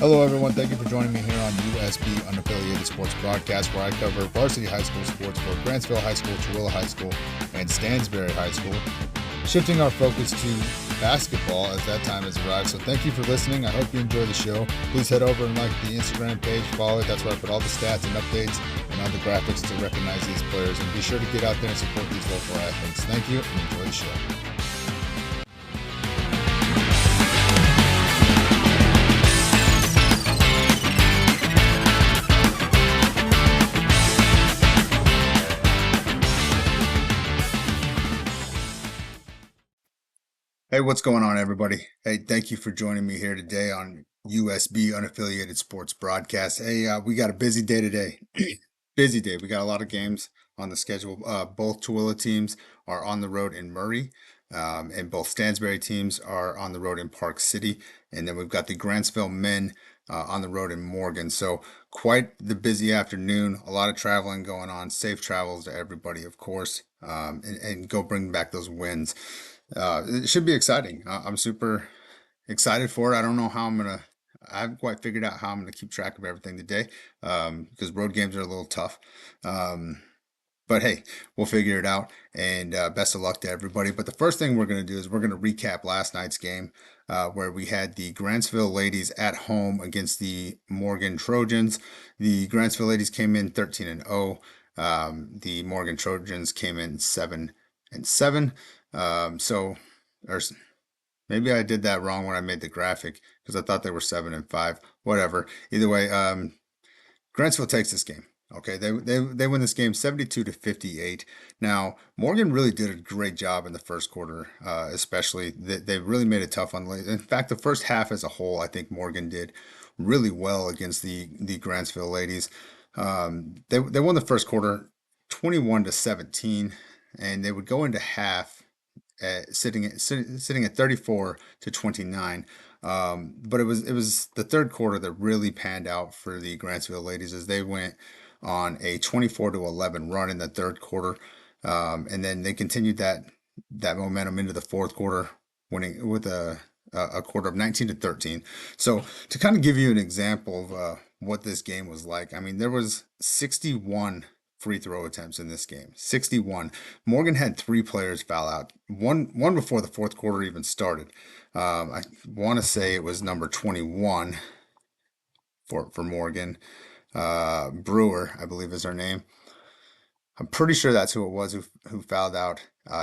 Hello, everyone. Thank you for joining me here on USB Unaffiliated Sports Broadcast, where I cover varsity high school sports for Grantsville High School, Tooele High School, and Stansbury High School. Shifting our focus to basketball as that time has arrived. So thank you for listening. I hope you enjoy the show. Please head over and like the Instagram page, follow it. That's where I put all the stats and updates and all the graphics to recognize these players. And be sure to get out there and support these local athletes. Thank you and enjoy the show. Hey, what's going on, everybody? Hey, thank you for joining me here today on USB Unaffiliated Sports Broadcast. Hey, we got a busy day today. Busy day. We got a lot of games on the schedule. Both Tooele teams are on the road in Murray, and both Stansbury teams are on the road in Park City. And then we've got the Grantsville Men on the road in Morgan. So quite the busy afternoon. A lot of traveling going on. Safe travels to everybody, of course, and go bring back those wins. It should be exciting. I'm super excited for it. I haven't quite figured out how I'm gonna keep track of everything today, because road games are a little tough. But hey, we'll figure it out. And best of luck to everybody. But the first thing we're gonna do is we're gonna recap last night's game, where we had the Grantsville Ladies at home against the Morgan Trojans. The Grantsville Ladies came in 13-0. The Morgan Trojans came in 7-7. Or maybe I did that wrong when I made the graphic because I thought they were 7-5. Whatever. Either way, Grantsville takes this game. Okay, they win this game 72-58. Now, Morgan really did a great job in the first quarter, especially. They really made it tough on the ladies. In fact, the first half as a whole, I think Morgan did really well against the Grantsville Ladies. They won the first quarter 21-17, and they would go into half sitting at 34-29. But it was the third quarter that really panned out for the Grantsville Ladies as they went on a 24-11 run in the third quarter, and then they continued that momentum into the fourth quarter, winning with a quarter of 19-13. So to kind of give you an example of what this game was like, I mean, there was 61 free throw attempts in this game. 61. Morgan had 3 players foul out. One before the fourth quarter even started. I want to say it was number 21 for Morgan. Brewer, I believe is her name. I'm pretty sure that's who it was who fouled out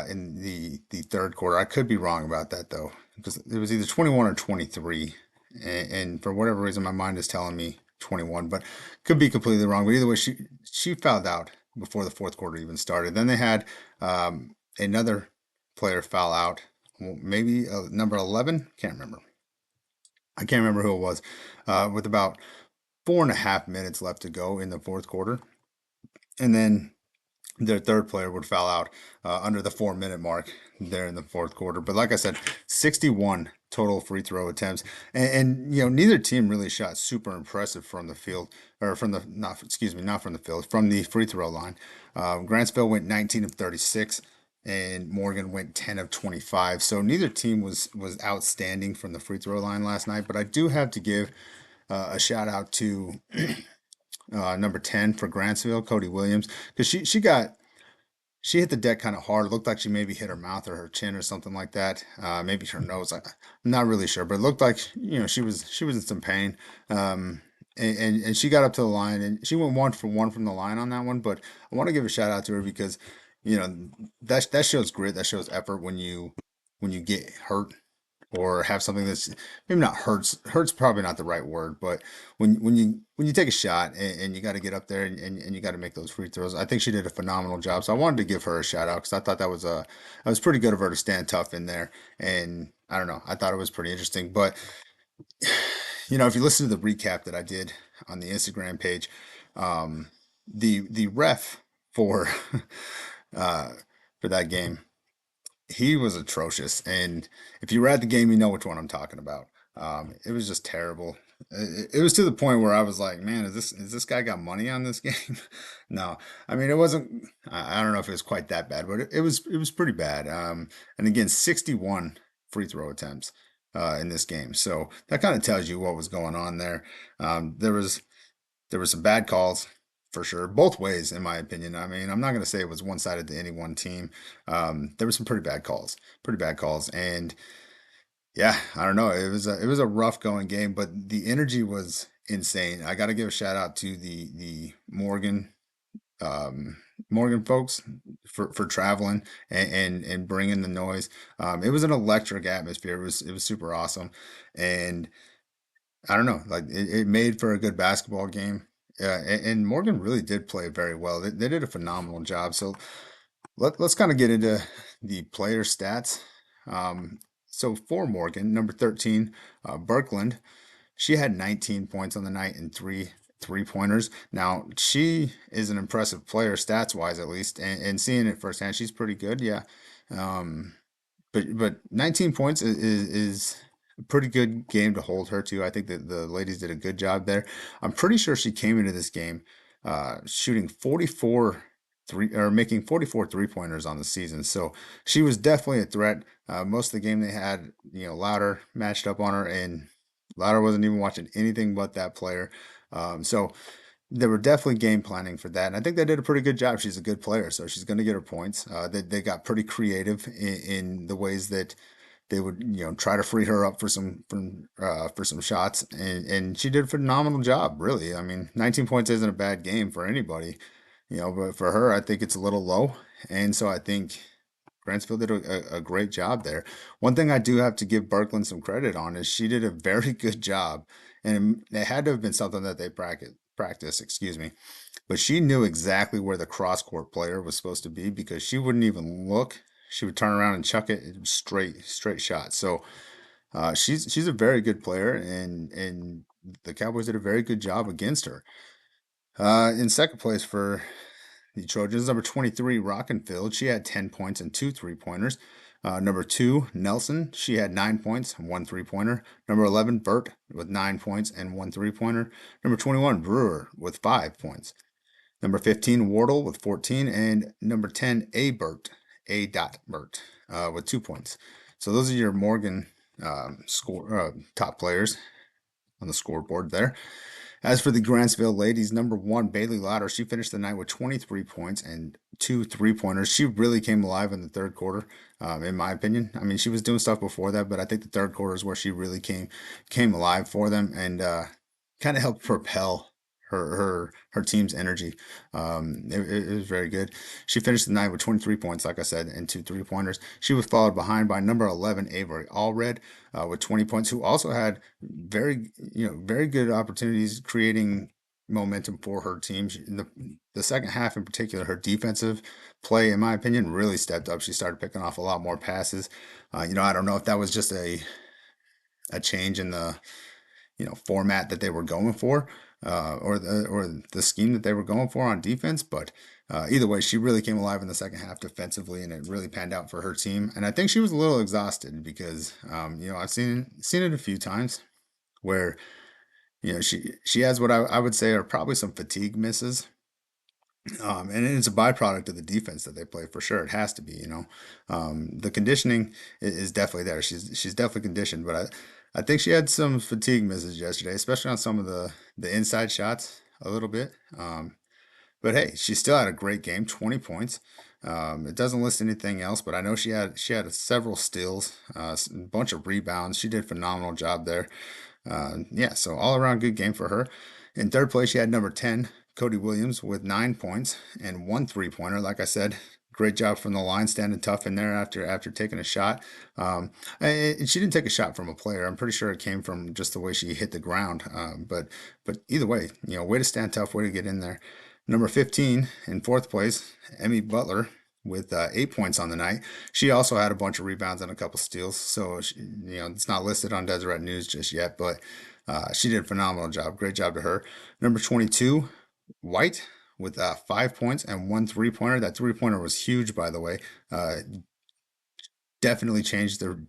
in the third quarter. I could be wrong about that though, because it was either 21 or 23, and for whatever reason my mind is telling me 21, but could be completely wrong. But either way, she fouled out before the fourth quarter even started. Then they had another player foul out, maybe number 11. Can't remember. I can't remember who it was. With about 4.5 minutes left to go in the fourth quarter, and then their third player would foul out under the 4-minute mark there in the fourth quarter. But like I said, 61 total free throw attempts, and you know, neither team really shot super impressive from the field, or from the not from the field, from the free throw line. Grantsville went 19 of 36, and Morgan went 10 of 25. So neither team was outstanding from the free throw line last night. But I do have to give a shout out to number 10 for Grantsville, Cody Williams, because she hit the deck kind of hard. It looked like she maybe hit her mouth or her chin or something like that. Maybe her nose. I'm not really sure, but it looked like, you know, she was in some pain. And she got up to the line and she went 1 for 1 from the line on that one. But I want to give a shout out to her because, you know, that shows grit, that shows effort when you get hurt or have something that's maybe not hurts probably not the right word, but when you take a shot and you got to get up there and you got to make those free throws. I think she did a phenomenal job, so I wanted to give her a shout out because I thought that was pretty good of her to stand tough in there. And I don't know, I thought it was pretty interesting. But you know, if you listen to the recap that I did on the Instagram page, the ref for for that game, he was atrocious. And if you were at the game, you know which one I'm talking about. It was just terrible. It was to the point where I was like, man, is this guy got money on this game? No, I mean, it wasn't. I don't know if it was quite that bad, but it was pretty bad. And again, 61 free throw attempts. in this game. So that kind of tells you what was going on there. There were some bad calls for sure, both ways, in my opinion. I mean, I'm not going to say it was one-sided to any one team. There were some pretty bad calls, and yeah, I don't know. It was a rough going game, but the energy was insane. I got to give a shout out to the um, Morgan folks for traveling and bringing the noise. It was an electric atmosphere. It was super awesome, and I don't know, like it made for a good basketball game. And Morgan really did play very well. They did a phenomenal job. So let's kind of get into the player stats. Um, so for Morgan, number 13, Birkland, she had 19 points on the night and three pointers. Now she is an impressive player stats wise, at least, and seeing it firsthand, she's pretty good. Yeah. Um, but 19 points is a pretty good game to hold her to. I think that the ladies did a good job there. I'm pretty sure she came into this game shooting 44 three or making 44 three-pointers on the season. So she was definitely a threat. Most of the game they had, Louder matched up on her, and Louder wasn't even watching anything but that player. So they were definitely game planning for that, and I think they did a pretty good job. She's a good player, so she's going to get her points. They got pretty creative in the ways that they would, try to free her up for some shots, and she did a phenomenal job. Really, I mean, 19 points isn't a bad game for anybody, but for her, I think it's a little low, and so I think Grantsville did a great job there. One thing I do have to give Birkland some credit on is she did a very good job, and it had to have been something that they practice, excuse me. But she knew exactly where the cross court player was supposed to be because she wouldn't even look. She would turn around and chuck it straight shot. So she's a very good player, and the Cowboys did a very good job against her. In second place for the Trojans, number 23, Rockenfield. She had 10 points and two three-pointers. Number 2, Nelson. She had 9 points and one three-pointer. Number 11, Burt with 9 points and one three-pointer. Number 21, Brewer with 5 points. Number 15, Wardle with 14. And number 10, A. Burt, A. Burt, with 2 points. So those are your Morgan top players on the scoreboard there. As for the Grantsville ladies, number 1, Bailey Lauder, she finished the night with 23 points and two three-pointers. She really came alive in the third quarter, in my opinion. I mean, she was doing stuff before that, but I think the third quarter is where she really came alive for them and kind of helped propel her team's energy. It was very good. She finished the night with 23 points, like I said, and two three-pointers. She was followed behind by number 11, Avery Allred, with 20 points, who also had very good opportunities creating momentum for her team. In the second half in particular, her defensive play, in my opinion, really stepped up. She started picking off a lot more passes. I don't know if that was just a change in the format that they were going for, or the scheme that they were going for on defense. But either way, she really came alive in the second half defensively, and it really panned out for her team. And I think she was a little exhausted because I've seen it a few times where she has what I would say are probably some fatigue misses. And it's a byproduct of the defense that they play for sure. It has to be. The conditioning is definitely there. She's definitely conditioned, but I think she had some fatigue misses yesterday, especially on some of the inside shots a little bit. But hey, she still had a great game, 20 points. It doesn't list anything else, but I know she had several steals, a bunch of rebounds. She did a phenomenal job there. Yeah, so all around good game for her. In third place, she had number 10, Cody Williams, with 9 points and one three-pointer. Like I said, great job from the line, standing tough in there after taking a shot. And she didn't take a shot from a player. I'm pretty sure it came from just the way she hit the ground. But either way, way to stand tough, way to get in there. Number 15 in fourth place, Emmy Butler with 8 points on the night. She also had a bunch of rebounds and a couple steals. So, it's not listed on Deseret News just yet, but she did a phenomenal job. Great job to her. Number 22, White with 5 points and one three-pointer. That three-pointer was huge, by the way. Definitely changed the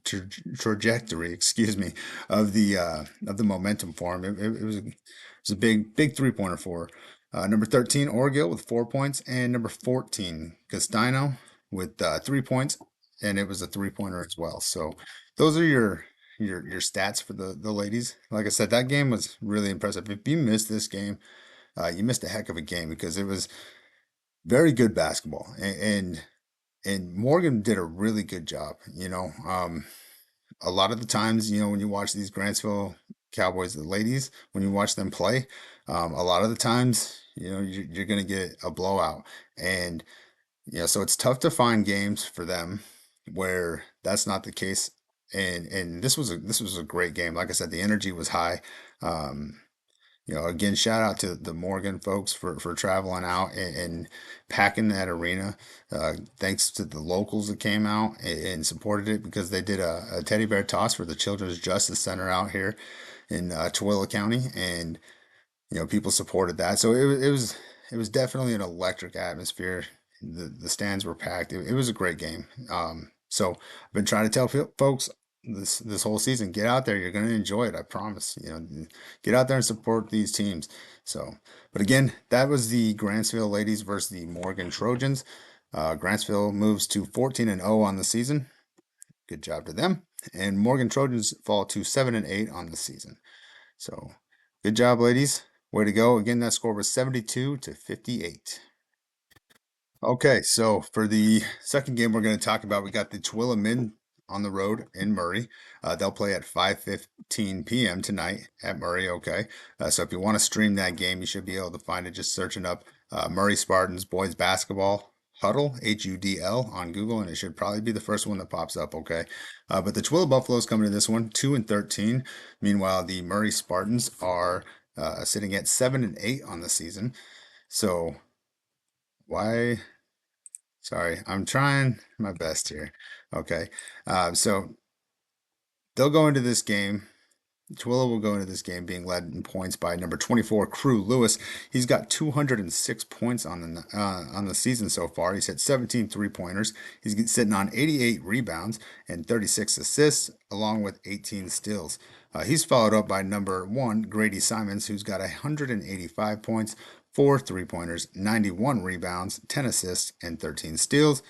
trajectory, excuse me, of the momentum for him. It was a big three-pointer for her. Number 13, Orgill with 4 points, and number 14, Castino with 3 points, and it was a three-pointer as well. So those are your your stats for the ladies. Like I said, that game was really impressive. If you missed this game, you missed a heck of a game because it was very good basketball, and Morgan did a really good job. A lot of the times, when you watch these Grantsville Cowboys, the ladies, when you watch them play, a lot of the times, you're going to get a blowout. And, so it's tough to find games for them where that's not the case. And this was a great game. Like I said, the energy was high. Um, again, shout out to the Morgan folks for traveling out and packing that arena. Thanks to the locals that came out and supported it because they did a teddy bear toss for the Children's Justice Center out here in Tooele County, and people supported that. So it was definitely an electric atmosphere. The stands were packed. It was a great game. So I've been trying to tell folks this whole season, get out there. You're going to enjoy it. I promise. Get out there and support these teams. So, but again, that was the Grantsville Ladies versus the Morgan Trojans. Grantsville moves to 14-0 on the season. Good job to them. And Morgan Trojans fall to 7-8 on the season. So, good job, ladies. Way to go. Again, that score was 72-58. Okay, so for the second game we're going to talk about, we got the Tooele Men on the road in Murray. They'll play at 5:15 p.m. tonight at Murray. Okay, so if you want to stream that game, you should be able to find it just searching up Murray Spartans boys basketball huddle HUDL on Google, and it should probably be the first one that pops up. Okay, but the Tooele Buffaloes coming to this one 2-13. Meanwhile, the Murray Spartans are sitting at 7-8 on the season. So why? Sorry, I'm trying my best here. Okay. So they'll go into this game. Tooele will go into this game being led in points by number 24, Crew Lewis. He's got 206 points on the season so far. He's hit 17 three-pointers. He's sitting on 88 rebounds and 36 assists, along with 18 steals. He's followed up by number 1, Grady Simons, who's got 185 points, 4 three-pointers, 91 rebounds, 10 assists, and 13 steals.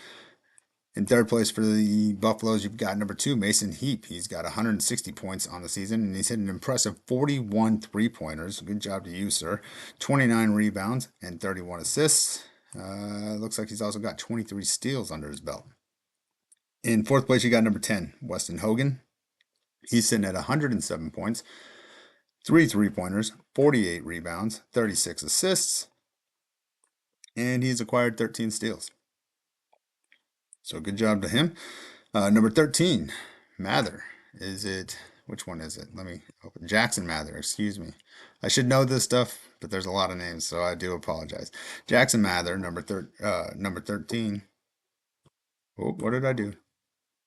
In third place for the Buffaloes, you've got number 2, Mason Heap. He's got 160 points on the season, and he's hit an impressive 41 three-pointers. Good job to you, sir. 29 rebounds and 31 assists. Looks like he's also got 23 steals under his belt. In fourth place, you got number 10, Weston Hogan. He's sitting at 107 points, 3 three-pointers, 48 rebounds, 36 assists, and he's acquired 13 steals. So good job to him. Number 13, Mather. Which one is it? Let me open. Jackson Mather, excuse me. I should know this stuff, but there's a lot of names, so I do apologize. Jackson Mather, number 13. Oh, what did I do?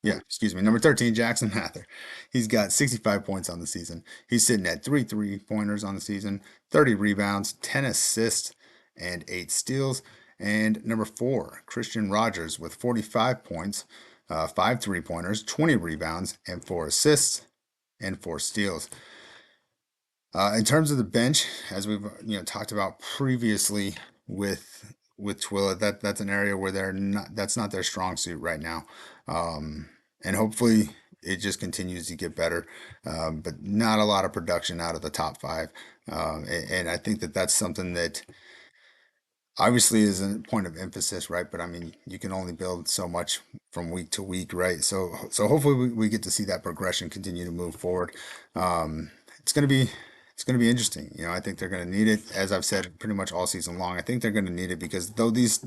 Yeah, excuse me. Number 13, Jackson Mather. He's got 65 points on the season. He's sitting at 3 three-pointers on the season, 30 rebounds, 10 assists, and 8 steals. And number 4, Christian Rogers with 45 points, 5 three-pointers, 20 rebounds, and 4 assists, and 4 steals. In terms of the bench, as we've talked about previously with Tooele, that's an area where that's not their strong suit right now. And hopefully it just continues to get better, but not a lot of production out of the top 5. And I think that's something that obviously is a point of emphasis, right? But I mean, you can only build so much from week to week, right? So hopefully we get to see that progression continue to move forward. It's gonna be it's gonna be interesting. I think they're gonna need it, as I've said pretty much all season long. I think they're gonna need it because though these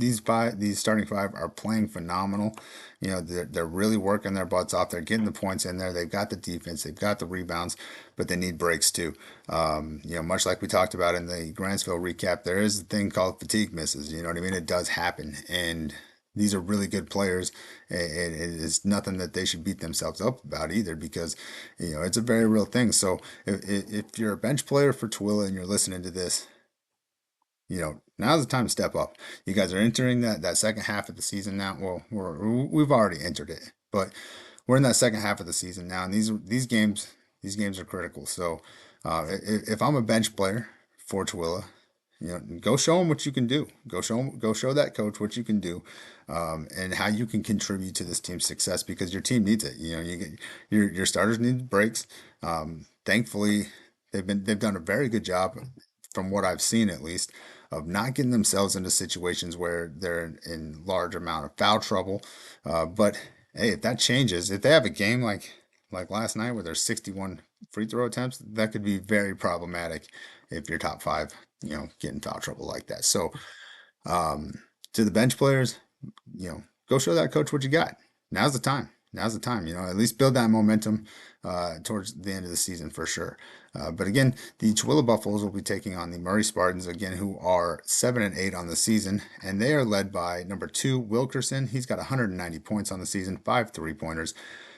starting 5 are playing phenomenal, they're really working their butts off. They're getting the points in there. They've got the defense. They've got the rebounds, but they need breaks too. Much like we talked about in the Grantsville recap, there is a thing called fatigue misses. You know what I mean? It does happen, and these are really good players, and it is nothing that they should beat themselves up about either because, it's a very real thing. So if you're a bench player for Tooele and you're listening to this, now's the time to step up. You guys are entering that second half of the season now. Well, we've already entered it, but we're in that second half of the season now, and these games are critical. So if I'm a bench player for Tooele, Go show them what you can do. Go show that coach what you can do, and how you can contribute to this team's success because your team needs it. Your starters need breaks. Thankfully, they've done a very good job, from what I've seen at least, of not getting themselves into situations where they're in large amount of foul trouble. But hey, if that changes, if they have a game like last night where there's 61 free throw attempts, that could be very problematic if you're top five, get in foul trouble like that. So, um, to the bench players, go show that coach what you got. Now's the time. Now's the time. At least build that momentum towards the end of the season for sure. But again, the Tooele Buffaloes will be taking on the Murray Spartans again, who are 7-8 on the season, and they are led by number 2 Wilkerson. He's got 190 points on the season, 5 3-pointers,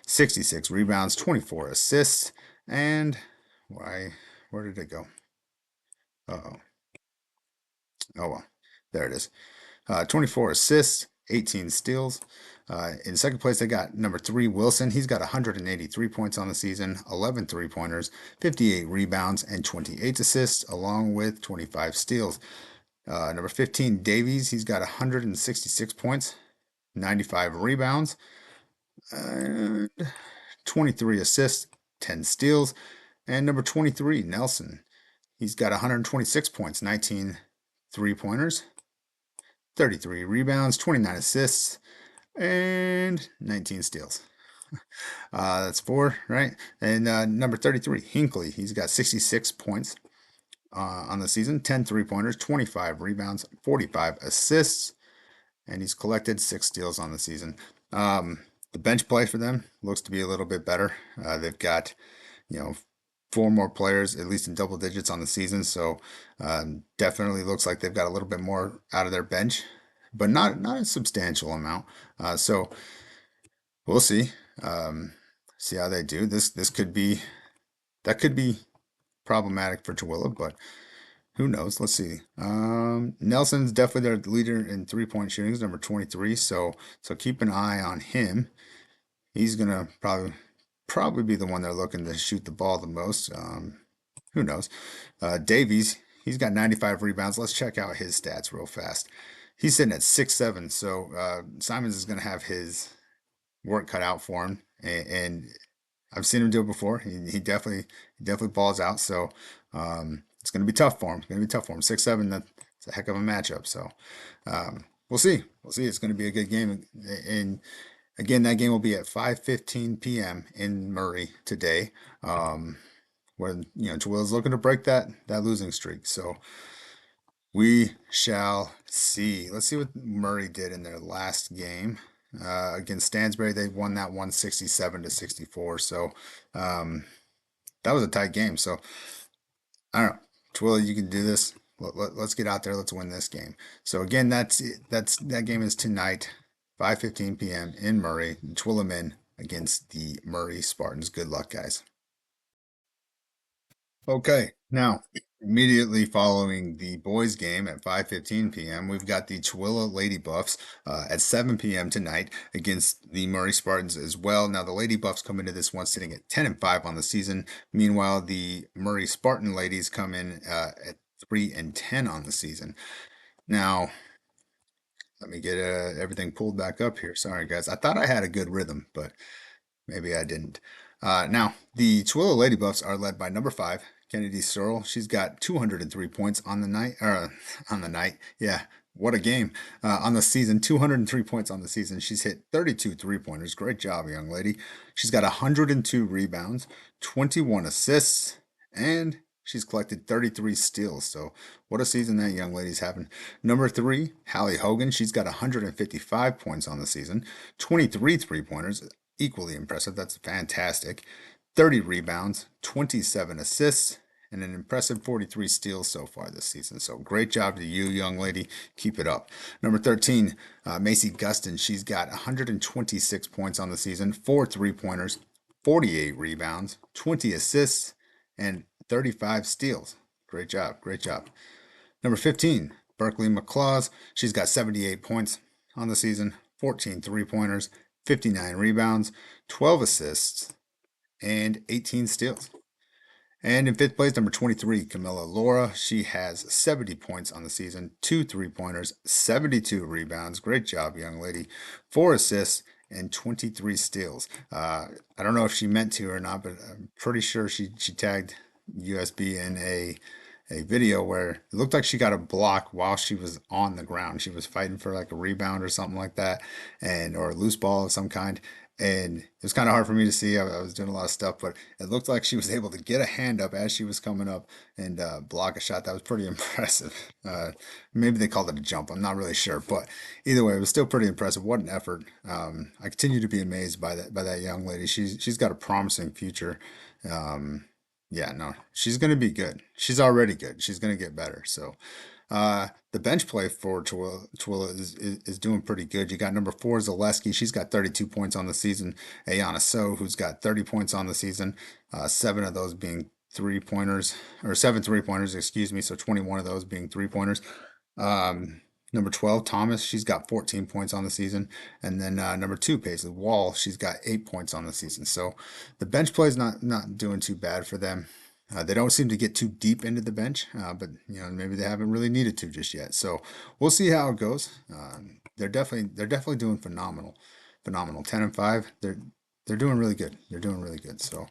66 rebounds, 24 assists, and where did it go? Uh-oh. Oh well, there it is. 24 assists, 18 steals. In second place, they got number 3, Wilson. He's got 183 points on the season, 11 3-pointers, 58 rebounds, and 28 assists, along with 25 steals. Number 15, Davies. He's got 166 points, 95 rebounds, and 23 assists, 10 steals. And number 23, Nelson. He's got 126 points, 19 3-pointers, 33 rebounds, 29 assists, and 19 steals. That's 4, right? And number 33, Hinckley. He's got 66 points on the season, 10 3-pointers, 25 rebounds, 45 assists, and he's collected 6 steals on the season. The bench play for them looks to be a little bit better. They've got, 4 more players, at least in double digits on the season. So definitely looks like they've got a little bit more out of their bench, but not a substantial amount. So we'll see. See how they do. This could be problematic for Tooele, but who knows? Let's see. Nelson's definitely their leader in 3-point shooting, is number 23. So keep an eye on him. He's gonna probably be the one they're looking to shoot the ball the most. Who knows? Davies, he's got 95 rebounds. Let's check out his stats real fast. He's sitting at 6'7", so Simons is going to have his work cut out for him, and I've seen him do it before. He definitely balls out. So it's going to be tough for him. It's going to be tough for him. 6'7", that's a heck of a matchup. So we'll see. We'll see. It's going to be a good game, and again, that game will be at 5:15 p.m. in Murray today, where Tooele's looking to break that losing streak. So we shall see. Let's see what Murray did in their last game against Stansbury. They won that 167-64. So that was a tight game. So I don't know, Tooele, you can do this. Let's get out there. Let's win this game. So again, that game is tonight. 5:15 p.m. in Murray, Tooele Men against the Murray Spartans. Good luck, guys. Okay, now immediately following the boys game at 5:15 p.m., we've got the Tooele Lady Buffs at 7 p.m. tonight against the Murray Spartans as well. Now the Lady Buffs come into this one sitting at 10-5 on the season. Meanwhile, the Murray Spartan Ladies come in at 3-10 on the season. Now, let me get everything pulled back up here. Sorry, guys. I thought I had a good rhythm, but maybe I didn't. Now, the Tooele Lady Buffs are led by number 5, Kennedy Searle. She's got 203 points on the night. On the night. Yeah, what a game. On the season, 203 points on the season. She's hit 32 3-pointers. Great job, young lady. She's got 102 rebounds, 21 assists, and she's collected 33 steals. So what a season that young lady's having. Number 3, Hallie Hogan. She's got 155 points on the season, 23 3-pointers. Equally impressive. That's fantastic. 30 rebounds, 27 assists, and an impressive 43 steals so far this season. So great job to you, young lady. Keep it up. Number 13, Macy Gustin. She's got 126 points on the season, 4 3-pointers, 48 rebounds, 20 assists, and 35 steals. Great job. Great job. Number 15, Berkeley McClaws. She's got 78 points on the season, 14 3-pointers, 59 rebounds, 12 assists, and 18 steals. And in fifth place, number 23, Camilla Laura. She has 70 points on the season, two three-pointers, 72 rebounds. Great job, young lady. Four assists and 23 steals. I don't know if she meant to or not, but I'm pretty sure she tagged USB in a video where it looked like she got a block while she was on the ground. She was fighting for like a rebound or something like that, and or a loose ball of some kind. And it was kind of hard for me to see. I was doing a lot of stuff, but it looked like she was able to get a hand up as she was coming up and block a shot. That was pretty impressive. Maybe they called it a jump. I'm not really sure, but either way, it was still pretty impressive. What an effort! I continue to be amazed by that young lady. She's got a promising future. Um, yeah, no, she's going to be good. She's already good. She's going to get better. So, the bench play for Tooele is doing pretty good. You got number four, Zaleski. She's got 32 points on the season. Ayana So, who's got 30 points on the season, seven of those being three pointers, or seven three pointers, excuse me. So 21 of those being three pointers. Number 12, Thomas, she's got 14 points on the season. And then number two, Paisley Wall, she's got 8 points on the season. So the bench play is not doing too bad for them. They don't seem to get too deep into the bench, but maybe they haven't really needed to just yet. So we'll see how it goes. They're definitely doing phenomenal. 10-5. They're doing really good. They're doing really good. So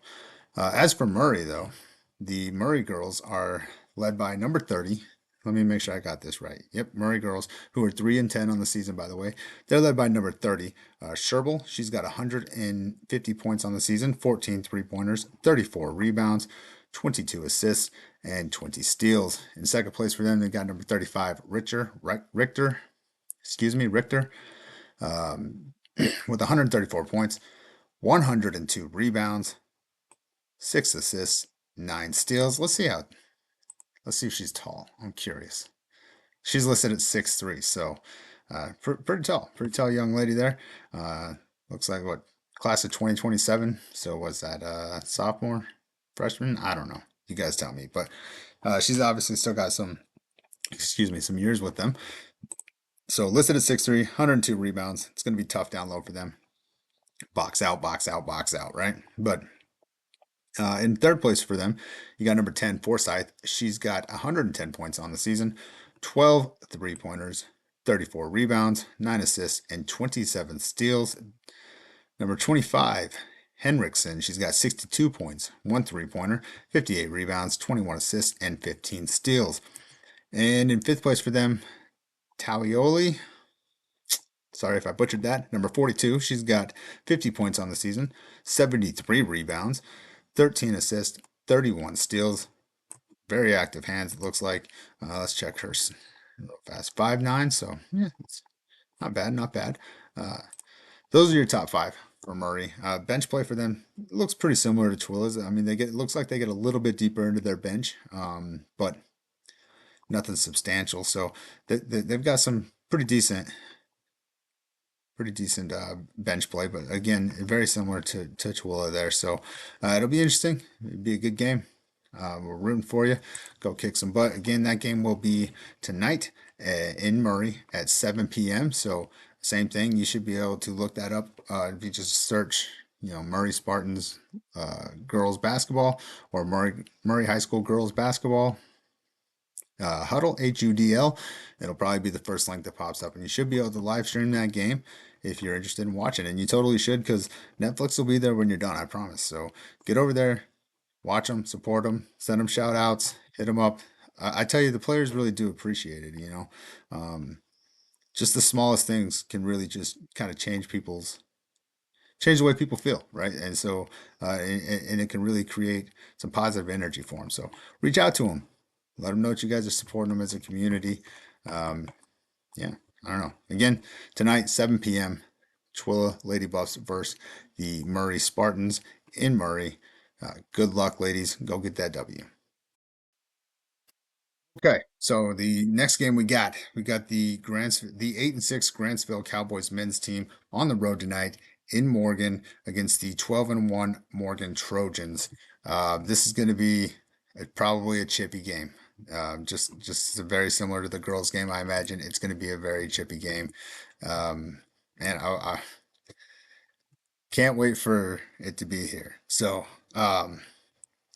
as for Murray though, the Murray girls are led by number 30. Let me make sure I got this right. Yep, Murray girls, who are 3-10 on the season, by the way. They're led by number 30, Sherbel. She's got 150 points on the season, 14 three-pointers, 34 rebounds, 22 assists, and 20 steals. In second place for them, they got number 35, Richter, with 134 points, 102 rebounds, 6 assists, 9 steals. Let's see if she's tall. I'm curious. She's listed at 6'3", so pretty tall young lady there. Uh, Looks like what, class of 2027. So was that sophomore, freshman? I don't know. You guys tell me. But she's obviously still got some years with them. So listed at 6'3", 102 rebounds. It's going to be tough down low for them. Box out, box out, box out, right? But in third place for them, you got number 10, Forsyth. She's got 110 points on the season, 12 three-pointers, 34 rebounds, 9 assists, and 27 steals. Number 25, Henriksen. She's got 62 points, 1 three-pointer, 58 rebounds, 21 assists, and 15 steals. And in fifth place for them, Talioli. Sorry if I butchered that. Number 42, she's got 50 points on the season, 73 rebounds, 13 assists, 31 steals. Very active hands, it looks like. Let's check her real fast. 5'9", so yeah, it's not bad, not bad. Those are your top five for Murray. Bench play for them looks pretty similar to Twilla's. I mean, it looks like they get a little bit deeper into their bench, but nothing substantial. So they've got some pretty decent bench play, but again, very similar to Tooele there. So it'll be interesting. It'll be a good game. We're rooting for you. Go kick some butt. Again, that game will be tonight in Murray at 7 p.m. So same thing. You should be able to look that up if you just search, Murray Spartans girls basketball or Murray High School girls basketball. Huddle, HUDL. It'll probably be the first link that pops up, and you should be able to live stream that game if you're interested in watching. And you totally should, because Netflix will be there when you're done, I promise. So get over there, watch them, support them, send them shout outs, hit them up. I tell you, the players really do appreciate it. Just the smallest things can really just kind of change the way people feel, right? And so, and it can really create some positive energy for them. So reach out to them, let them know that you guys are supporting them as a community. Um, yeah, I don't know. Again, tonight, 7 p.m., Tooele Lady Buffs versus the Murray Spartans in Murray. Good luck, ladies. Go get that W. Okay, so the next game we got the 8-6 Grantsville Cowboys men's team on the road tonight in Morgan against the 12-1 Morgan Trojans. This is going to be probably a chippy game. Just very similar to the girls' game. I imagine it's going to be a very chippy game, and I can't wait for it to be here. So,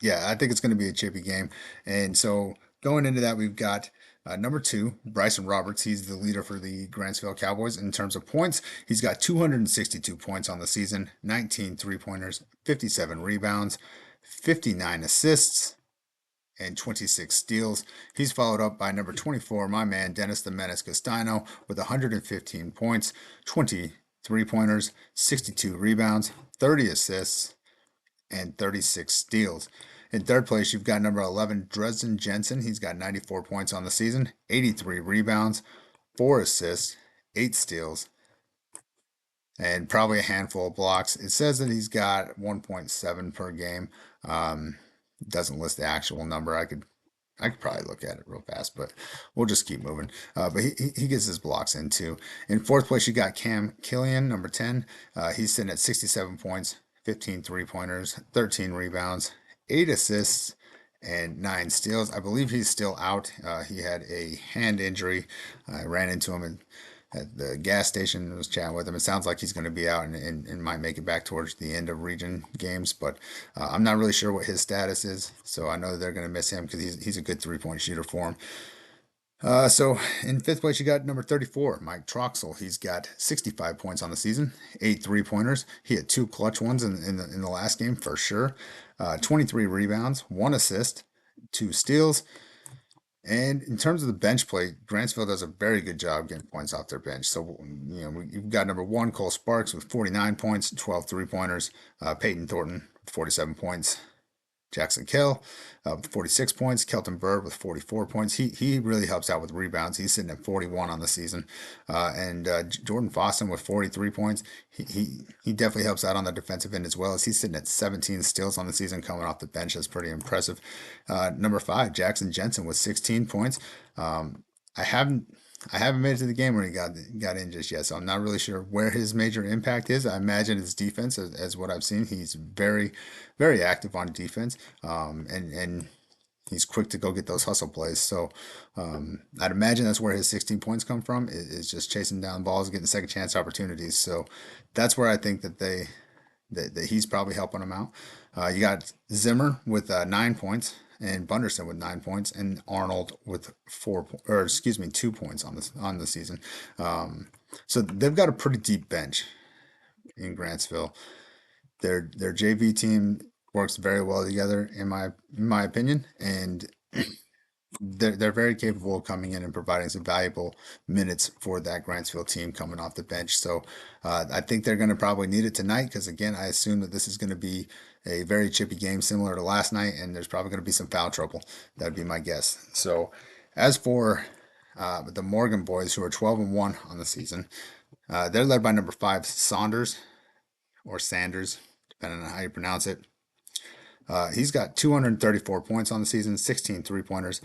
Yeah, I think it's going to be a chippy game. And so going into that, we've got number two, Bryson Roberts. He's the leader for the Grantsville Cowboys in terms of points. He's got 262 points on the season, 19 three-pointers, 57 rebounds, 59 assists, and 26 steals. He's followed up by number 24, my man, Dennis the Menace Castano, with 115 points, 20 three-pointers, 62 rebounds, 30 assists, and 36 steals. In third place, you've got number 11, Dresden Jensen. He's got 94 points on the season, 83 rebounds, 4 assists, 8 steals, and probably a handful of blocks. It says that he's got 1.7 per game. Um, doesn't list the actual number. I could probably look at it real fast, but we'll just keep moving. But he gets his blocks in too. In fourth place, you got Cam Killian, number 10. He's sitting at 67 points, 15 three-pointers, 13 rebounds, 8 assists, and 9 steals. I believe he's still out. He had a hand injury. I ran into him at the gas station and was chatting with him. It sounds like he's going to be out and might make it back towards the end of region games, but I'm not really sure what his status is. So I know they're going to miss him because he's a good three-point shooter for him. So in fifth place, you got number 34, Mike Troxel. He's got 65 points on the season, 8 three-pointers. He had 2 clutch ones in the last game for sure. 23 rebounds, 1 assist, 2 steals. And in terms of the bench play, Grantsville does a very good job getting points off their bench. So, you've got number 1, Cole Sparks with 49 points, 12 three-pointers. Peyton Thornton, 47 points. Jackson Kell with 46 points. Kelton Bird with 44 points. He really helps out with rebounds. He's sitting at 41 on the season. And Jordan Fosston with 43 points. He definitely helps out on the defensive end as well, as he's sitting at 17 steals on the season coming off the bench. That's pretty impressive. Number 5, Jackson Jensen with 16 points. I haven't I haven't made it to the game when he got in just yet, so I'm not really sure where his major impact is. I imagine his defense, as what I've seen. He's very, very active on defense, and he's quick to go get those hustle plays. So I'd imagine that's where his 16 points come from. Is just chasing down balls, getting second chance opportunities. So that's where I think that he's probably helping them out. You got Zimmer with 9 points, and Bunderson with 9 points, and Arnold with 2 points on the season. So they've got a pretty deep bench in Grantsville. Their JV team works very well together, in my opinion, and they're very capable of coming in and providing some valuable minutes for that Grantsville team coming off the bench. So I think they're going to probably need it tonight because, again, I assume that this is going to be a very chippy game similar to last night, and there's probably going to be some foul trouble. That'd be my guess. So as for the Morgan boys, who are 12-1 on the season, they're led by number 5, Saunders, or Sanders, depending on how you pronounce it. He's got 234 points on the season, 16 three-pointers,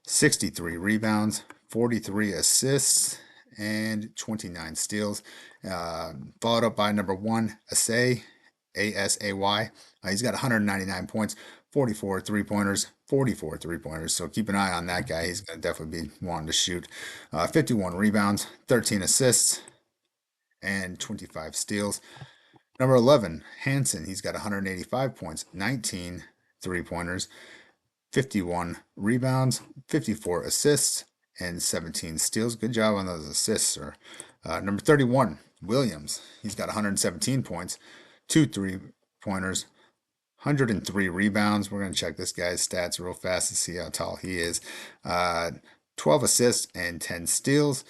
63 rebounds, 43 assists, and 29 steals. Followed up by number 1, Asay, Asay. He's got 199 points, 44 three-pointers, 44 three-pointers. So keep an eye on that guy. He's going to definitely be wanting to shoot. 51 rebounds, 13 assists, and 25 steals. Number 11, Hansen. He's got 185 points, 19 three-pointers, 51 rebounds, 54 assists, and 17 steals. Good job on those assists, sir. Number 31, Williams. He's got 117 points, 2 three-pointers, 103 rebounds. We're going to check this guy's stats real fast to see how tall he is. 12 assists and 10 steals.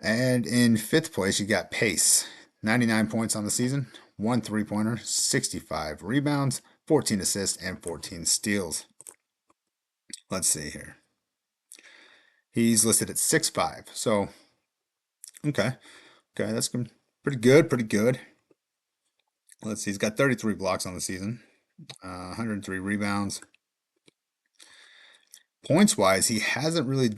And in fifth place, you got Pace. 99 points on the season, 1 three-pointer, 65 rebounds, 14 assists, and 14 steals. Let's see here. He's listed at 6'5". So, okay, that's pretty good, pretty good. Let's see, he's got 33 blocks on the season, 103 rebounds. Points wise, he hasn't really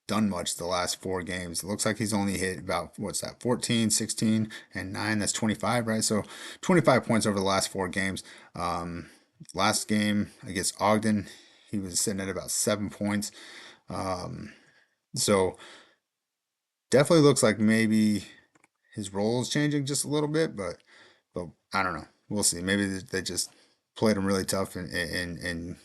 done much the last 4 games. It looks like he's only hit about, what's that, 14, 16, and 9. That's 25, right? So 25 points over the last 4 games. Last game against Ogden, he was sitting at about 7 points. So definitely looks like maybe his role is changing just a little bit, but I don't know. We'll see. Maybe they just played him really tough, and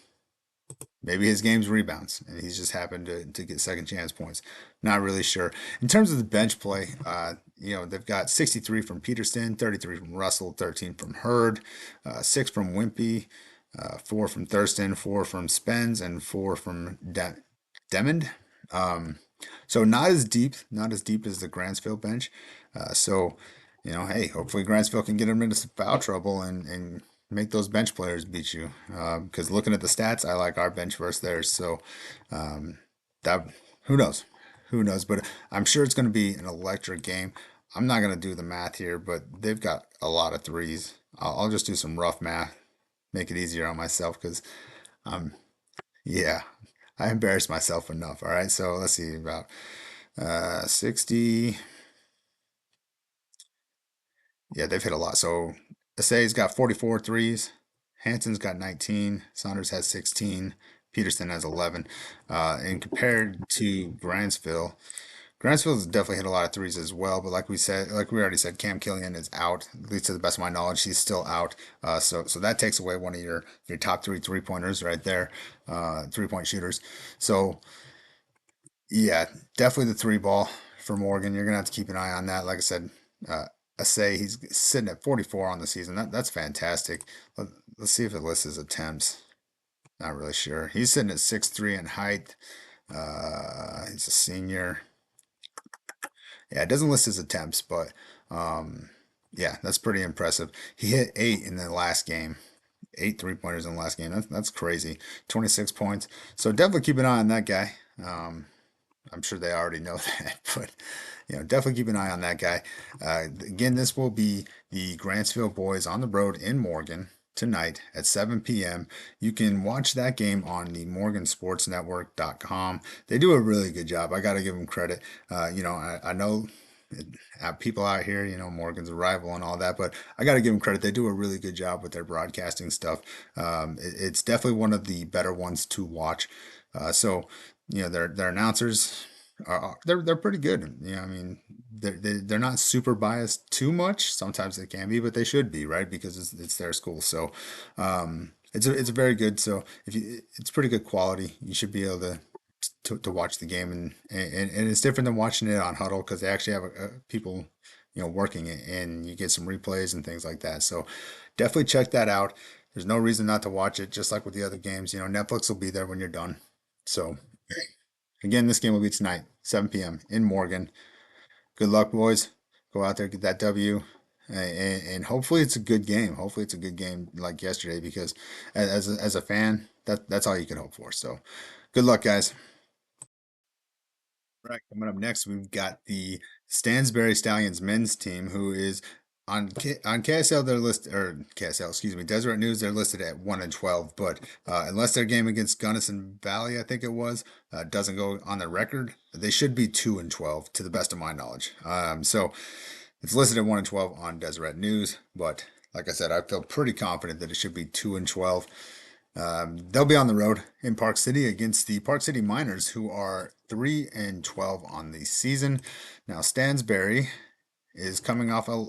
maybe his game's rebounds, and he's just happened to get second chance points. Not really sure. In terms of the bench play, they've got 63 from Peterson, 33 from Russell, 13 from Hurd, 6 from Wimpy, 4 from Thurston, 4 from Spence, and 4 from Demond. Um, so not as deep as the Grantsville bench. Hey, hopefully Grantsville can get them into some foul trouble and make those bench players beat you. Because looking at the stats, I like our bench versus theirs. So um, that who knows, who knows? But I'm sure it's going to be an electric game. I'm not going to do the math here, but they've got a lot of threes. I'll just do some rough math, make it easier on myself because I'm yeah, I embarrassed myself enough. All right, so let's see about 60. Yeah, they've hit a lot. So Assay's got 44 threes. Hanson's got 19. Saunders has 16. Peterson has 11. And compared to Grantsville's definitely hit a lot of threes as well. But like we already said, Cam Killian is out. At least to the best of my knowledge, he's still out. So that takes away one of your top three pointers right there, 3-point shooters. So yeah, definitely the three ball for Morgan. You're gonna have to keep an eye on that. Like I said, uh, Assay, he's sitting at 44 on the season. That's fantastic. Let's see if it lists his attempts. Not really sure. He's sitting at 6'3" in height. He's a senior. Yeah, it doesn't list his attempts, but um, yeah, that's pretty impressive. He hit 8 in the last game. 8 3-pointers in the last game. That's crazy. 26 points. So definitely keep an eye on that guy. I'm sure they already know that, but definitely keep an eye on that guy. Again, this will be the Grantsville boys on the road in Morgan tonight at 7 p.m. You can watch that game on the morgansportsnetwork.com. They do a really good job. I got to give them credit. I know people out here, Morgan's a rival and all that, but I got to give them credit. They do a really good job with their broadcasting stuff. It's definitely one of the better ones to watch. Their announcers they're pretty good. I mean, they're not super biased too much. Sometimes they can be, but they should be, right? Because it's their school. So it's a very good. So if you it's pretty good quality. You should be able to watch the game, and it's different than watching it on Huddle because they actually have people working it, and you get some replays and things like that. So definitely check that out. There's no reason not to watch it, just like with the other games. Netflix will be there when you're done. So again, this game will be tonight, 7 p.m. in Morgan. Good luck, boys. Go out there, get that W, and hopefully it's a good game. Hopefully it's a good game like yesterday because as a fan, that's all you can hope for. So good luck, guys. Right, coming up next, we've got the Stansbury Stallions men's team, who is on KSL. They're listed, or KSL, excuse me, Deseret News. They're listed at 1-12, but unless their game against Gunnison Valley, I think it was, doesn't go on their record, they should be 2-12, to the best of my knowledge. So it's listed at 1-12 on Deseret News, but like I said, I feel pretty confident that it should be 2-12. They'll be on the road in Park City against the Park City Miners, who are 3-12 on the season. Now, Stansbury is coming off a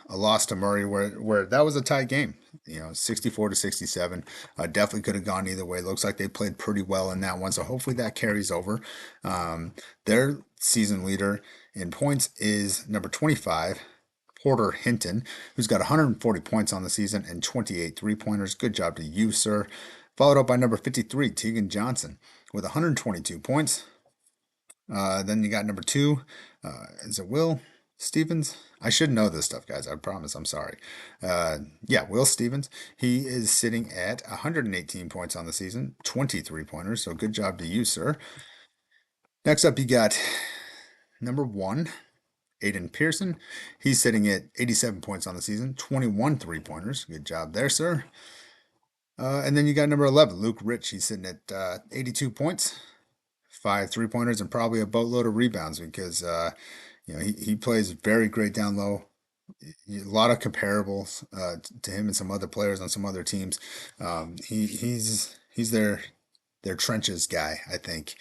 loss to Murray, where that was a tight game. 64-67. Definitely could have gone either way. Looks like they played pretty well in that one, so hopefully that carries over. Their season leader in points is number 25. Porter Hinton, who's got 140 points on the season and 28 three-pointers. Good job to you, sir. Followed up by number 53, Tegan Johnson, with 122 points. Then you got number 2, is it Will Stevens? I should know this stuff, guys. I promise. I'm sorry. Yeah, Will Stevens. He is sitting at 118 points on the season, 23 pointers. So good job to you, sir. Next up, you got number 1, Aiden Pearson. He's sitting at 87 points on the season, 21 three-pointers. Good job there, sir. And then you got number 11, Luke Rich. He's sitting at 82 points, 5 three-pointers, and probably a boatload of rebounds because he plays very great down low. A lot of comparables to him and some other players on some other teams. He's their trenches guy, I think.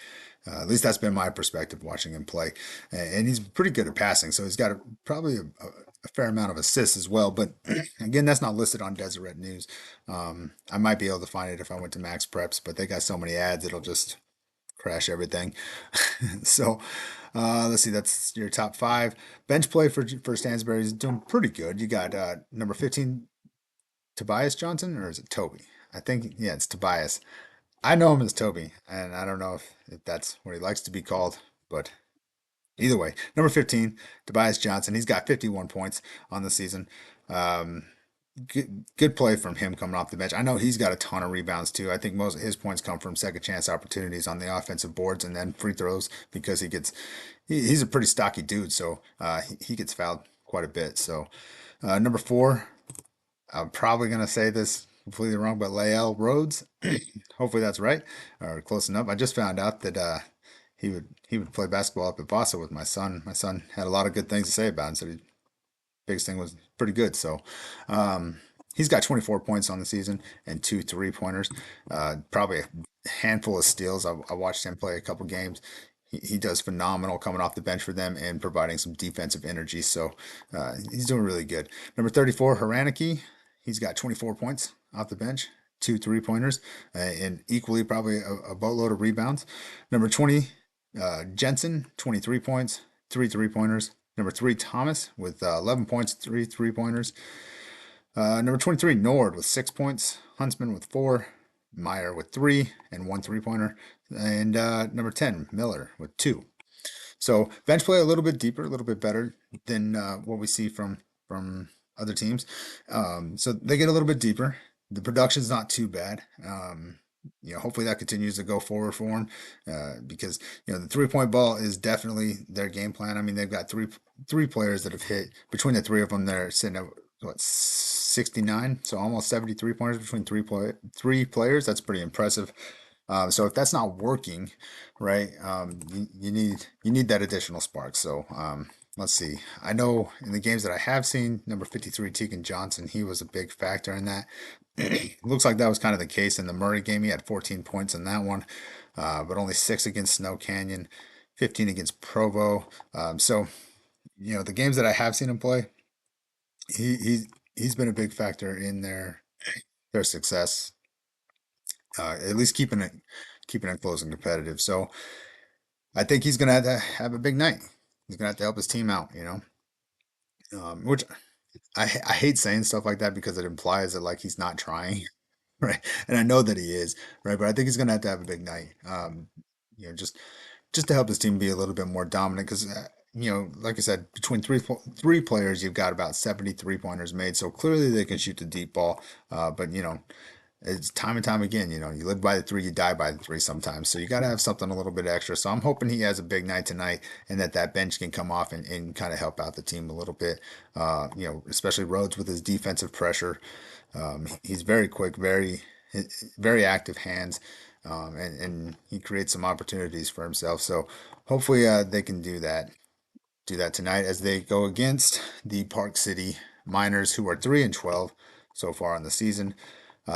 At least that's been my perspective watching him play, and he's pretty good at passing. So he's got probably a fair amount of assists as well. But again, that's not listed on Deseret News. I might be able to find it if I went to Max Preps, but they got so many ads, it'll just crash everything. So let's see, that's your top five. Bench play for Stansbury is doing pretty good. You got number 15, Tobias Johnson, or is it Toby? I think, yeah, it's Tobias. I know him as Toby, and I don't know if that's what he likes to be called, but either way, number 15, Tobias Johnson, he's got 51 points on the season. Um, good play from him coming off the bench. I know he's got a ton of rebounds too. I think most of his points come from second chance opportunities on the offensive boards and then free throws because he's a pretty stocky dude, so he gets fouled quite a bit. So number four, I'm probably gonna say this completely wrong, but Lael Rhodes. Hopefully that's right or close enough. I just found out that he would play basketball up at Vasa with my son. My son had a lot of good things to say about him. So biggest thing was pretty good. So he's got 24 points on the season and two three-pointers. Probably a handful of steals. I watched him play a couple games. He does phenomenal coming off the bench for them and providing some defensive energy. So he's doing really good. Number 34, Haraniki. He's got 24 points off the bench, two three-pointers, and equally probably a boatload of rebounds. Number 20, Jensen, 23 points, three three-pointers. Number three, Thomas with 11 points, three three-pointers. Number 23, Nord with 6 points. Huntsman with four. Meyer with three and one three-pointer. And number 10, Miller with two. So bench play a little bit deeper, a little bit better than what we see from other teams. So they get a little bit deeper. The production's not too bad. Hopefully that continues to go forward for them because the 3-point ball is definitely their game plan. I mean, they've got three players that have hit between the three of them. They're sitting at what 69, so almost 73 pointers between three players. That's pretty impressive. So if that's not working, right, you need that additional spark. So let's see. I know in the games that I have seen, number 53, Tegan Johnson, he was a big factor in that. Looks like that was kind of the case in the Murray game. He had 14 points in that one, but only 6 against Snow Canyon, 15 against Provo. So the games that I have seen him play, he's been a big factor in their success. At least keeping it close and competitive. So I think he's gonna have to have a big night. He's gonna have to help his team out, which I hate saying stuff like that because it implies that like he's not trying, right? And I know that he is, right? But I think he's gonna have a big night. Just to help his team be a little bit more dominant because. Like I said, between three players, you've got about 73 pointers made. So clearly they can shoot the deep ball. But it's time and time again, you live by the three, you die by the three sometimes. So you got to have something a little bit extra. So I'm hoping he has a big night tonight and that bench can come off and kind of help out the team a little bit. Especially Rhodes with his defensive pressure. He's very quick, very active hands, and he creates some opportunities for himself. So hopefully they can do that tonight as they go against the Park City Miners, who are 3-12 so far on the season.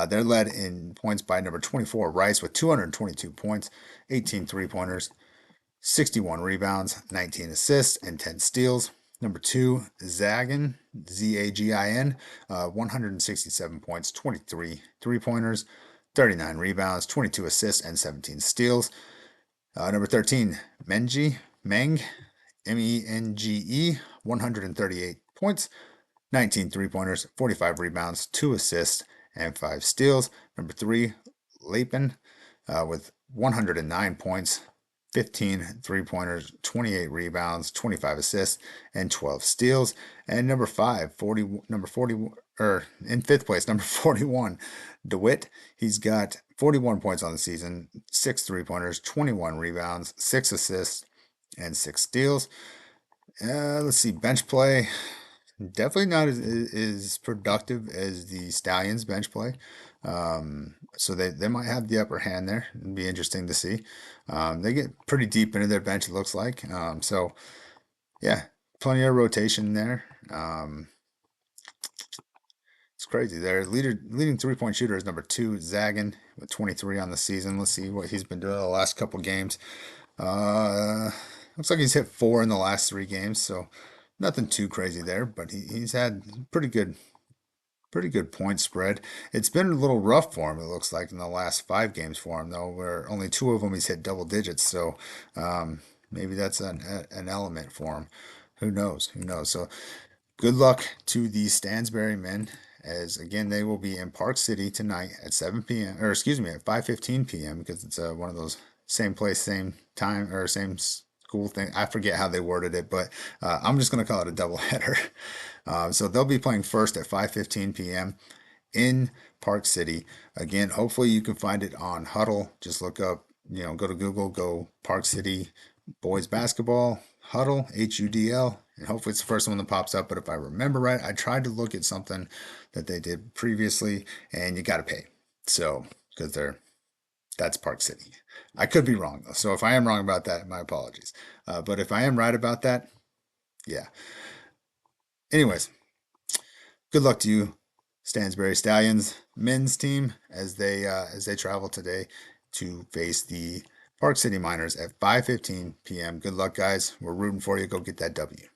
They're led in points by number 24, Rice, with 222 points, 18 three-pointers, 61 rebounds, 19 assists, and 10 steals. Number 2, Zagin, Zagin, 167 points, 23 three-pointers, 39 rebounds, 22 assists, and 17 steals. Number 13, Meng, Menge, 138 points, 19 three-pointers, 45 rebounds, 2 assists, and 5 steals. Number 3, Lapin, with 109 points, 15 three-pointers, 28 rebounds, 25 assists, and 12 steals. And number 5, number 40, or in fifth place, number 41, DeWitt. He's got 41 points on the season, 6 three-pointers, 21 rebounds, 6 assists, and 6 steals. Let's see, bench play. Definitely not as productive as the Stallions bench play. So they might have the upper hand there. It'd be interesting to see. They get pretty deep into their bench, it looks like. So yeah, plenty of rotation there. It's crazy. Their leading 3-point shooter is number 2, Zagin, with 23 on the season. Let's see what he's been doing the last couple games. Looks like he's hit 4 in the last 3 games, so nothing too crazy there, but he's had pretty good point spread. It's been a little rough for him, it looks like, in the last 5 games for him, though, where only 2 of them he's hit double digits. So maybe that's an element for him. Who knows? Who knows? So good luck to the Stansbury men, as again they will be in Park City tonight at 7 p.m. or excuse me, at 5:15 p.m. because it's one of those same place, same time, or same school thing. I forget how they worded it, but I'm just going to call it a doubleheader. So they'll be playing first at 5:15 p.m. in Park City. Again, hopefully you can find it on Huddle. Just look up, go to Google, go Park City boys basketball, Huddle, HUDL, and hopefully it's the first one that pops up. But if I remember right, I tried to look at something that they did previously, and you got to pay. So, because that's Park City. I could be wrong though. So if I am wrong about that, my apologies. But if I am right about that, yeah. Anyways, good luck to you, Stansbury Stallions men's team, as they travel today to face the Park City Miners at 5:15 p.m. Good luck, guys. We're rooting for you. Go get that W.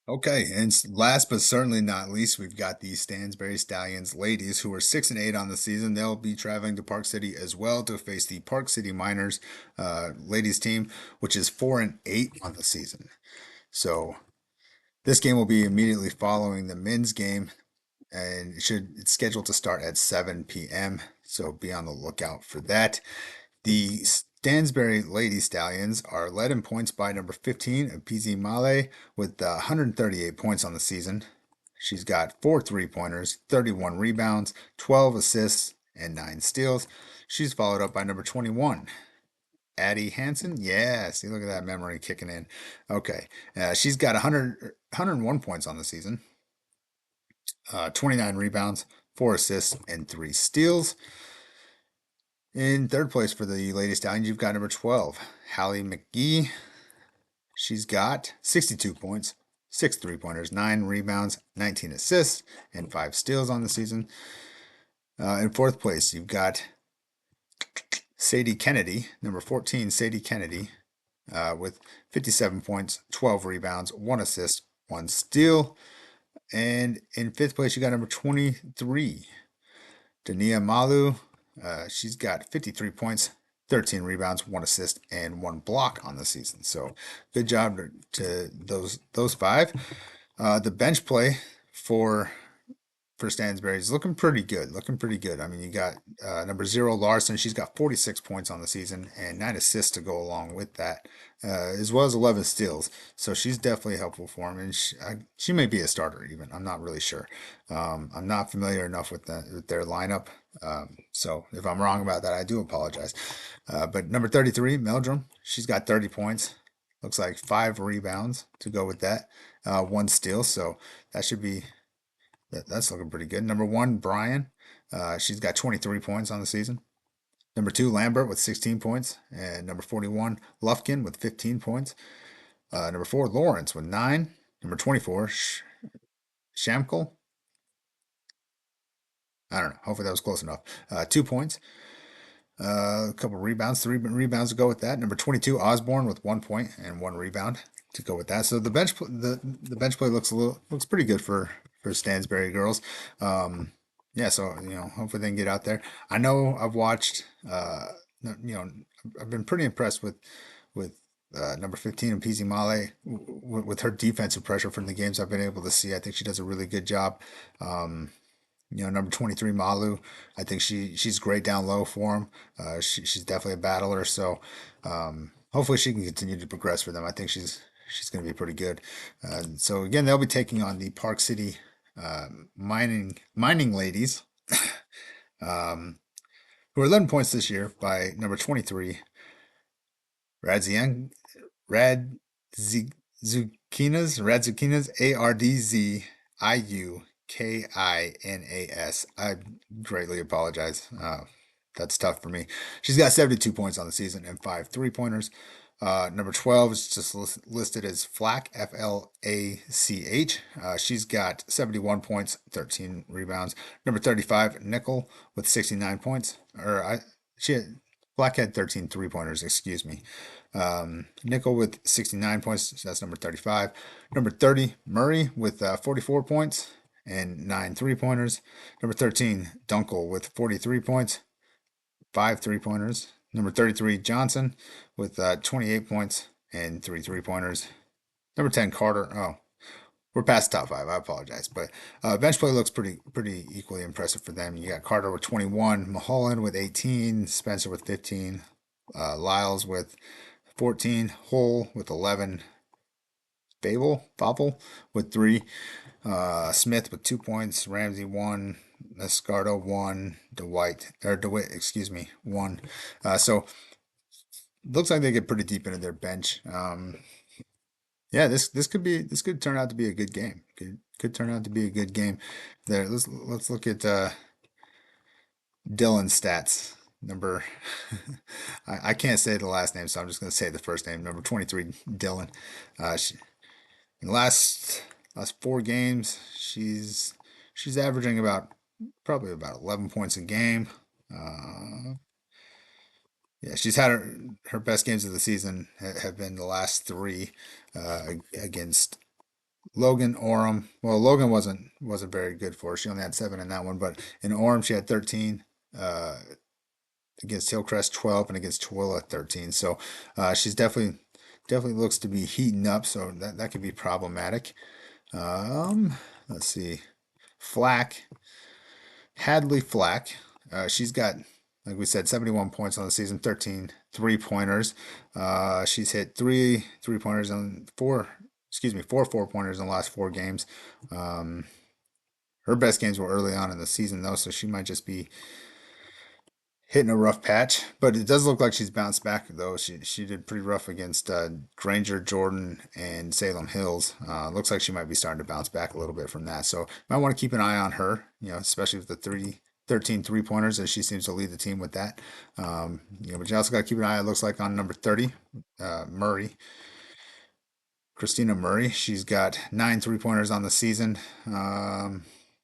Okay, and last but certainly not least, we've got the Stansbury Stallions ladies, who are 6-8 on the season. They'll be traveling to Park City as well to face the Park City Miners ladies team, which is 4-8 on the season. So this game will be immediately following the men's game, and it's scheduled to start at 7 p.m. So be on the lookout for that. The Stansbury Lady Stallions are led in points by number 15, Apizi Male, with 138 points on the season. She's got 4 3-pointers, 31 rebounds, 12 assists, and 9 steals. She's followed up by number 21, Addie Hansen. Yeah, see, look at that memory kicking in. Okay, she's got 101 points on the season, 29 rebounds, 4 assists, and 3 steals. In third place for the Lady Stallions, you've got number 12, Hallie McGee. She's got 62 points, 6 3-pointers, 9 rebounds, 19 assists, and 5 steals on the season. In fourth place, you've got Sadie Kennedy, number 14, Sadie Kennedy, with 57 points, 12 rebounds, 1 assist, 1 steal. And in fifth place, you got number 23, Dania Malu. She's got 53 points, 13 rebounds, 1 assist, and 1 block on the season. So good job to those 5. The bench play for Stansbury is looking pretty good. Looking pretty good. I mean, you got number 0, Larson. She's got 46 points on the season and 9 assists to go along with that, as well as 11 steals. So she's definitely helpful for him, and she may be a starter even. I'm not really sure. I'm not familiar enough with their lineup. So if I'm wrong about that, I do apologize. But number 33, Meldrum. She's got 30 points. Looks like 5 rebounds to go with that. 1 steal. So that should be. That's looking pretty good. Number 1, Brian. She's got 23 points on the season. Number 2, Lambert with 16 points. And number 41, Lufkin with 15 points. Number 4, Lawrence with 9. Number 24, Shamkel. I don't know. Hopefully that was close enough. 2 points. A couple rebounds, 3 rebounds to go with that. Number 22, Osborne with 1 point and 1 rebound to go with that. So the bench play looks pretty good for Stansbury girls. Yeah, so hopefully they can get out there. I know I've watched. I've been pretty impressed with number 15 and PZ Male with her defensive pressure from the games I've been able to see. I think she does a really good job. Number 23, Malu, I think she's great down low for him. She's definitely a battler. So hopefully she can continue to progress for them. I think she's going to be pretty good. So again, they'll be taking on the Park City mining ladies, who are 11 points this year by number 23, Radzikinas, Ardzikinas. I greatly apologize. That's tough for me. She's got 72 points on the season and 5 3-pointers. Number 12 is just listed as Flach, Flach. She's got 71 points, 13 rebounds. Number 35, Nickel with 69 points. Black had 13 3-pointers, excuse me. Nickel with 69 points, so that's number 35. Number 30, Murray with 44 points and 9 3-pointers. Number 13, Dunkel with 43 points, 5 3-pointers. Number 33, Johnson with 28 points and 3 3-pointers. Number 10, Carter. Oh, we're past top five. I apologize, but bench play looks pretty equally impressive for them. You got Carter with 21, Mulholland with 18, Spencer with 15, Lyles with 14, Hull with 11, Babel with 3, Smith with 2 points, Ramsey 1, Escardo 1, DeWitt, excuse me, 1. So looks like they get pretty deep into their bench. Yeah, this could turn out to be a good game. Could turn out to be a good game. There, let's look at Dylan's stats. Number, I can't say the last name, so I'm just going to say the first name. Number 23, Dylan. She, in the last 4 games, she's averaging probably about 11 points a game. Yeah, she's had her best games of the season have been the last 3 against Logan, Orem. Well, Logan wasn't very good for her. She only had 7 in that one, but in Orem she had 13. Against Hillcrest 12 and against Tooele 13. So she's definitely looks to be heating up. So that could be problematic. Let's see, Flack, Hadley Flack. She's got, like we said, 71 points on the season, 13 3-pointers. She's hit 3 3-pointers and 4 4-pointers in the last 4 games. Her best games were early on in the season though, so she might just be hitting a rough patch. But it does look like she's bounced back though. She did pretty rough against Granger, Jordan, and Salem Hills. Looks like she might be starting to bounce back a little bit from that. So might want to keep an eye on her. Especially with the 13 3-pointers, as she seems to lead the team with that. But you also got to keep an eye. It looks like on number 30, Murray. Christina Murray. She's got 9 3-pointers on the season.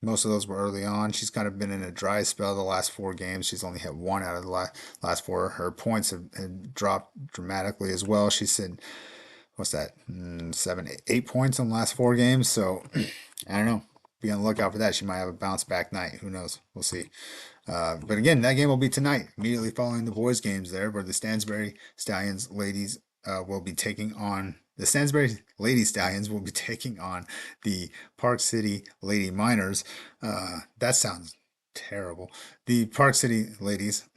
Most of those were early on. She's kind of been in a dry spell the last 4 games. She's only hit 1 out of the last 4. Her points have dropped dramatically as well. She said, what's that? 7, 8 points in the last 4 games. So I don't know. Be on the lookout for that. She might have a bounce back night. Who knows? We'll see. But again, that game will be tonight, immediately following the boys' games there, where the Stansbury Stallions ladies will be taking on the Stansbury Lady Stallions will be taking on the Park City Lady Miners. That sounds terrible. The Park City Ladies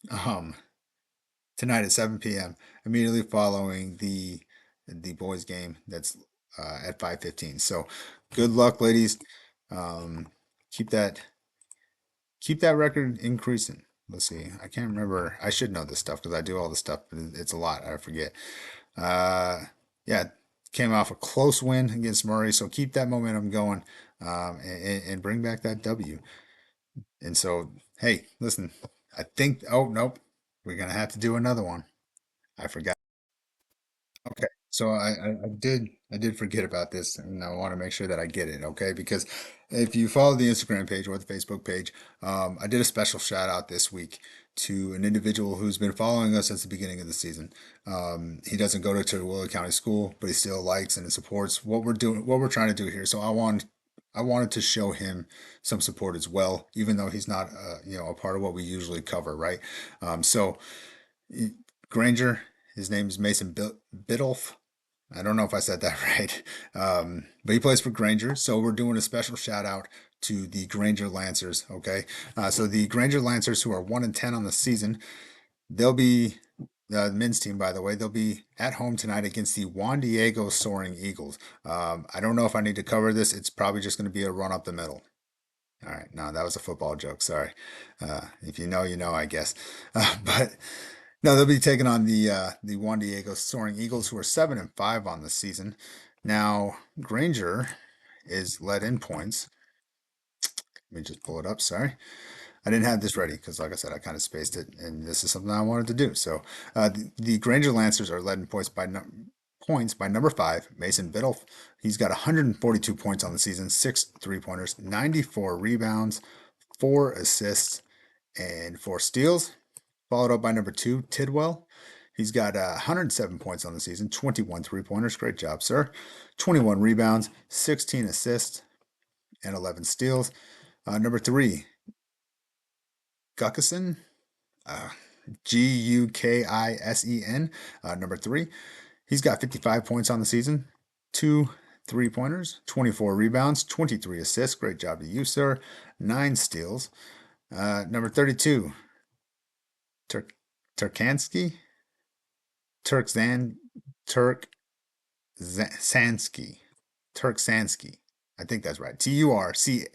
um, tonight at 7 p.m. immediately following the boys' game that's at 5:15. So good luck, ladies. Um, keep that record increasing. Let's see. I can't remember. I should know this stuff because I do all this stuff, but it's a lot. I forget. Yeah, came off a close win against Murray, so keep that momentum going, and bring back that W. And so, hey, listen, I think. Oh nope, we're gonna have to do another one. I forgot. Okay, so I did forget about this, and I want to make sure that I get it. Okay, because if you follow the Instagram page or the Facebook page, I did a special shout out this week to an individual who's been following us since the beginning of the season. He doesn't go to Tooele County School, but he still likes and supports what we're doing, what we're trying to do here. So I wanted to show him some support as well, even though he's not, a part of what we usually cover, right? So Granger, his name is Mason Biddulph. I don't know if I said that right, but he plays for Granger. So we're doing a special shout out to the Granger Lancers. Okay, so the Granger Lancers, who are 1-10 on the season, they'll be the men's team, by the way. They'll be at home tonight against the Juan Diego Soaring Eagles. I don't know if I need to cover this. It's probably just going to be a run up the middle. All right, no, that was a football joke. Sorry. If you know, you know, I guess. But no, they'll be taking on the Juan Diego Soaring Eagles, who are 7-5 on the season. Now, Granger is led in points. Let me just pull it up. Sorry, I didn't have this ready because, like I said, I kind of spaced it, and this is something I wanted to do. So, the Granger Lancers are led in points by number 5, Mason Biddulph. He's got 142 points on the season, 6 3-pointers, 94 rebounds, 4 assists, and 4 steals. followed up by number 2, Tidwell. He's got 107 points on the season, 21 three-pointers. Great job, sir. 21 rebounds, 16 assists, and 11 steals. Number 3, Guckison. Uh, Gukisen. Number 3. He's got 55 points on the season, 2 three-pointers, 24 rebounds, 23 assists. Great job to you, sir. 9 steals. Number 32, Turkansky. Turksansky. Turksansky. I think that's right. Turcsanski.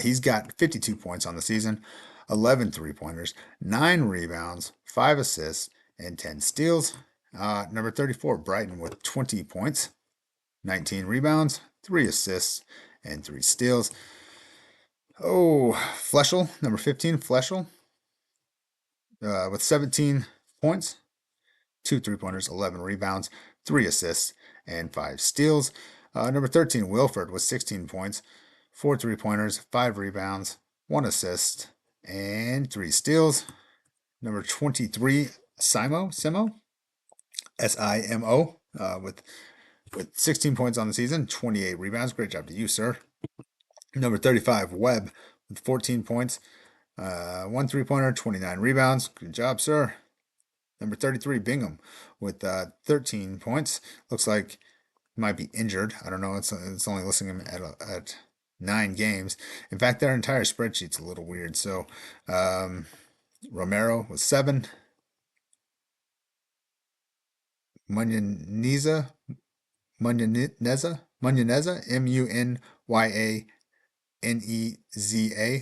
He's got 52 points on the season, 11 three-pointers, 9 rebounds, 5 assists, and 10 steals. Number 34, Brighton with 20 points, 19 rebounds, 3 assists, and 3 steals. Oh, Fleschel, number 15, Fleschel, with 17 points, 2 three-pointers, 11 rebounds, 3 assists, and 5 steals. Number 13, Wilford with 16 points, 4 three-pointers, 5 rebounds, 1 assist, and 3 steals. Number 23, Simo, Simo, with 16 points on the season, 28 rebounds. Great job to you, sir. Number 35, Webb, with 14 points, 1 three-pointer, 29 rebounds. Good job, sir. Number 33, Bingham, with 13 points. Looks like he might be injured. I don't know. It's only listing him at 9 games. In fact, their entire spreadsheet's a little weird. So, Romero with 7. Munyaneza, Munyaneza,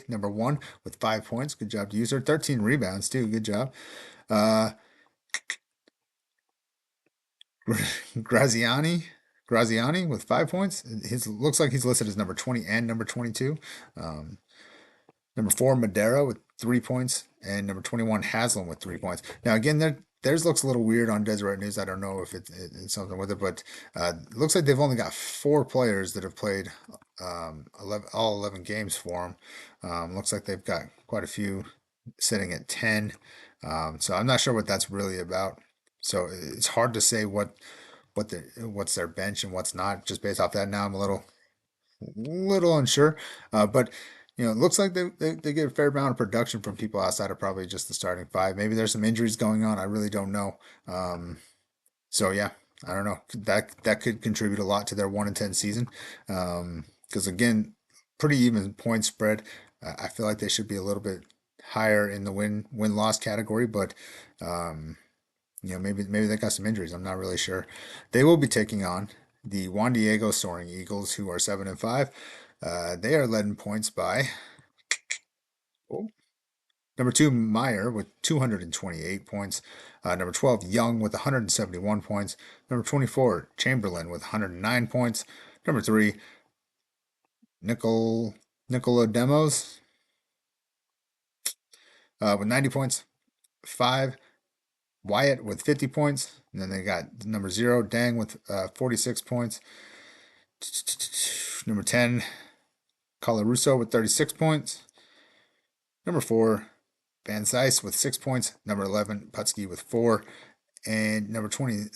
number 1 with 5 points. Good job to you, sir. 13 rebounds too. Good job. Graziani with 5 points. Looks like he's listed as number 20 and number 22. Number 4, Madera with 3 points, and number 21, Haslam with 3 points. Now again, theirs looks a little weird on Deseret News. I don't know if it's something with it, but it looks like they've only got 4 players that have played all 11 games for them. Looks like they've got quite a few sitting at 10. So I'm not sure what that's really about. So it's hard to say what's their bench and what's not just based off that. Now I'm a little unsure, but it looks like they get a fair amount of production from people outside of probably just the starting 5. Maybe there's some injuries going on. I really don't know. So yeah, I don't know. That could contribute a lot to their 1-10 season. Because again, pretty even point spread. I feel like they should be a little bit higher in the win-loss category, but maybe they got some injuries. I'm not really sure. They will be taking on the Juan Diego Soaring Eagles, who are 7-5. They are led in points by number 2, Meyer with 228 points. Number 12, Young with 171 points. Number 24, Chamberlain with 109 points. Number 3, Nicolaudemos with 90 points. 5, Wyatt with 50 points. And then they got number 0, Dang with 46 points. Number 10, Colarusso with 36 points. Number 4, Van Zeiss with 6 points. Number 11, Putski with 4. And number 20,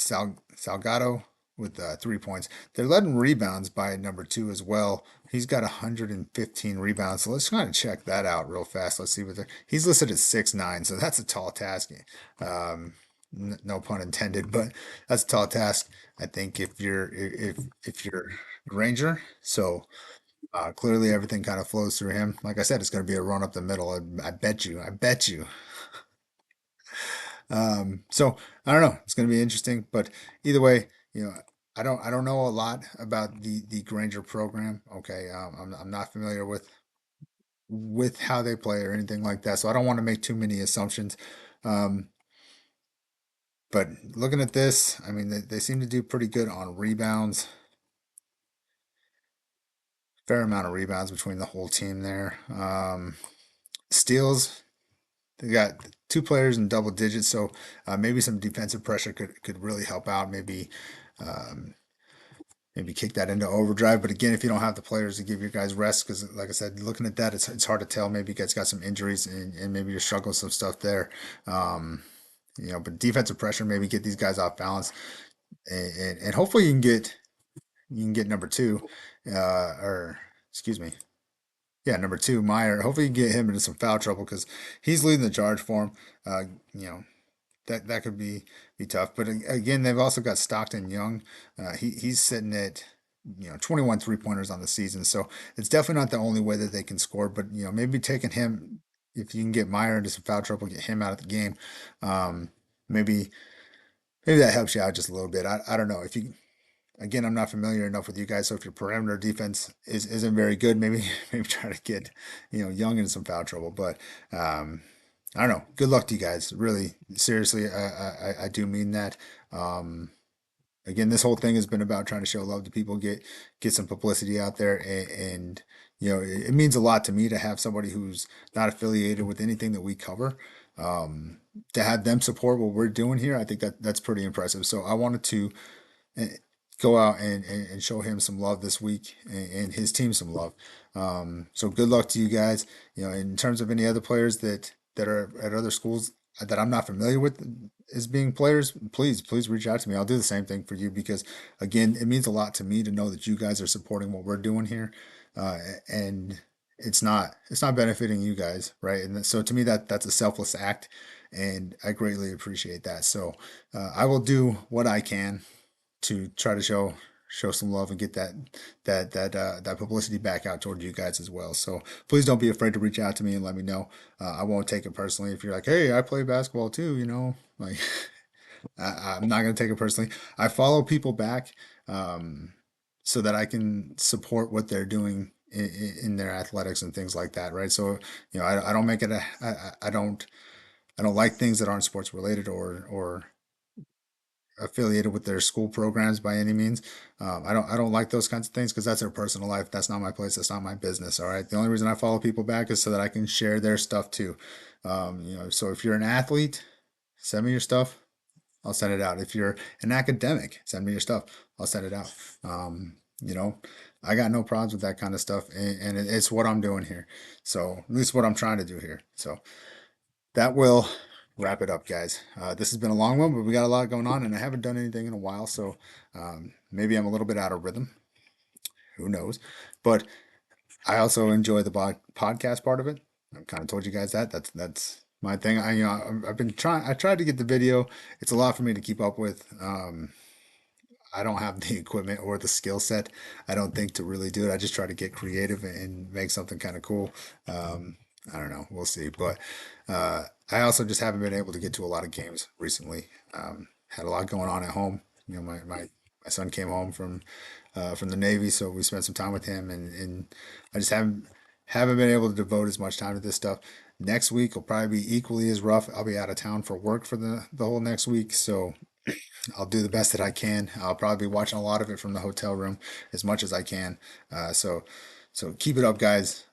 Salgado with 3 points. They're led in rebounds by number 2 as well. He's got 115 rebounds. So let's kind of check that out real fast. Let's see he's listed as 6'9", so that's a tall task. No pun intended, but that's a tall task. I think if you're Granger, so clearly everything kind of flows through him. Like I said, it's going to be a run up the middle. I bet you. So I don't know. It's going to be interesting, but either way, I don't know a lot about the Granger program. Okay, I'm not familiar with how they play or anything like that, so I don't want to make too many assumptions. But looking at this, I mean, they seem to do pretty good on rebounds. Fair amount of rebounds between the whole team there. Steals, they got 2 players in double digits, so maybe some defensive pressure could really help out. Maybe maybe kick that into overdrive. But again, if you don't have the players to give your guys rest, because like I said, looking at that, it's hard to tell. Maybe you guys got some injuries and maybe you're struggling with some stuff there. Um, but defensive pressure, maybe get these guys off balance, and hopefully you can get number two, or excuse me, yeah, number two, Meyer. Hopefully you can get him into some foul trouble because he's leading the charge for him. You know, that could be tough. But again, they've also got Stockton Young. He's sitting at 21 3-pointers on the season, so it's definitely not the only way that they can score. But maybe taking him, if you can get Meyer into some foul trouble, get him out of the game. Um, maybe maybe that helps you out just a little bit. I don't know if you. Again, I'm not familiar enough with you guys, so if your perimeter defense isn't very good, maybe maybe try to get Young into some foul trouble. But I don't know. Good luck to you guys. Really, seriously, I do mean that. Um, Again, this whole thing has been about trying to show love to people, get some publicity out there, and it means a lot to me to have somebody who's not affiliated with anything that we cover. To have them support what we're doing here, I think that's pretty impressive. So I wanted to uh, go out and show him some love this week and his team some love. So good luck to you guys. In terms of any other players that are at other schools that I'm not familiar with as being players, please reach out to me. I'll do the same thing for you because again, it means a lot to me to know that you guys are supporting what we're doing here, and it's not benefiting you guys, right? And so to me, that's a selfless act, and I greatly appreciate that. So I will do what I can to try to show some love and get that publicity back out toward you guys as well. So please don't be afraid to reach out to me and let me know. I won't take it personally if you're like, hey, I play basketball too, like I'm not gonna take it personally. I follow people back so that I can support what they're doing in their athletics and things like that, right? So I don't make it I don't like things that aren't sports related or affiliated with their school programs by any means. I don't like those kinds of things because that's their personal life. That's not my place. That's not my business. All right. The only reason I follow people back is so that I can share their stuff too. So if you're an athlete, send me your stuff. I'll send it out. If you're an academic, send me your stuff. I'll send it out. You know, I got no problems with that kind of stuff, and it's what I'm doing here. So at least what I'm trying to do here. So that will wrap it up, guys. This has been a long one, but we got a lot going on, and I haven't done anything in a while, so maybe I'm a little bit out of rhythm. Who knows? But I also enjoy the podcast part of it. I've kind of told you guys that. That's my thing. I've been trying. I tried to get the video. It's a lot for me to keep up with. I don't have the equipment or the skill set, I don't think, to really do it. I just try to get creative and make something kind of cool. I don't know. We'll see. But I also just haven't been able to get to a lot of games recently. Had a lot going on at home. My son came home from the Navy, so we spent some time with him, and I just haven't been able to devote as much time to this stuff. Next week will probably be equally as rough. I'll be out of town for work for the whole next week, so I'll do the best that I can. I'll probably be watching a lot of it from the hotel room as much as I can. So keep it up, guys.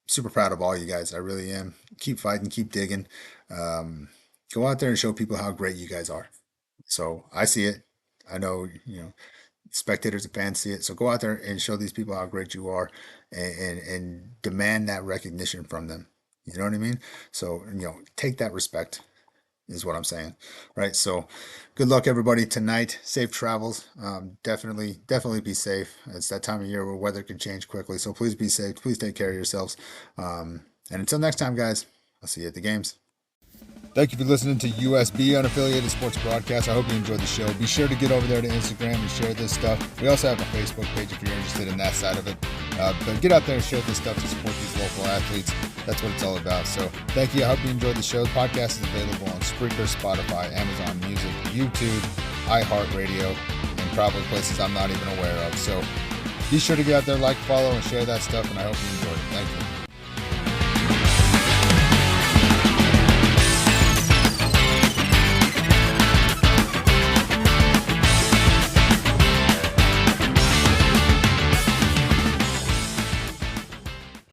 Super proud of all you guys. I really am. Keep fighting, keep digging. Um, Go out there and show people how great you guys are. So I see it. I know, spectators and fans see it. So go out there and show these people how great you are, and demand that recognition from them. You know what I mean? So, take that respect is what I'm saying, right? So, good luck everybody tonight. Safe travels. Definitely be safe. It's that time of year where weather can change quickly. So please be safe. Please take care of yourselves. And until next time, guys, I'll see you at the games. Thank you for listening to USB Unaffiliated Sports Broadcast. I hope you enjoyed the show. Be sure to get over there to Instagram and share this stuff. We also have a Facebook page if you're interested in that side of it. But get out there and share this stuff to support these local athletes. That's what it's all about. So thank you. I hope you enjoyed the show. The podcast is available on Spreaker, Spotify, Amazon Music, YouTube, iHeartRadio, and probably places I'm not even aware of. So be sure to get out there, like, follow, and share that stuff, and I hope you enjoyed it. Thank you.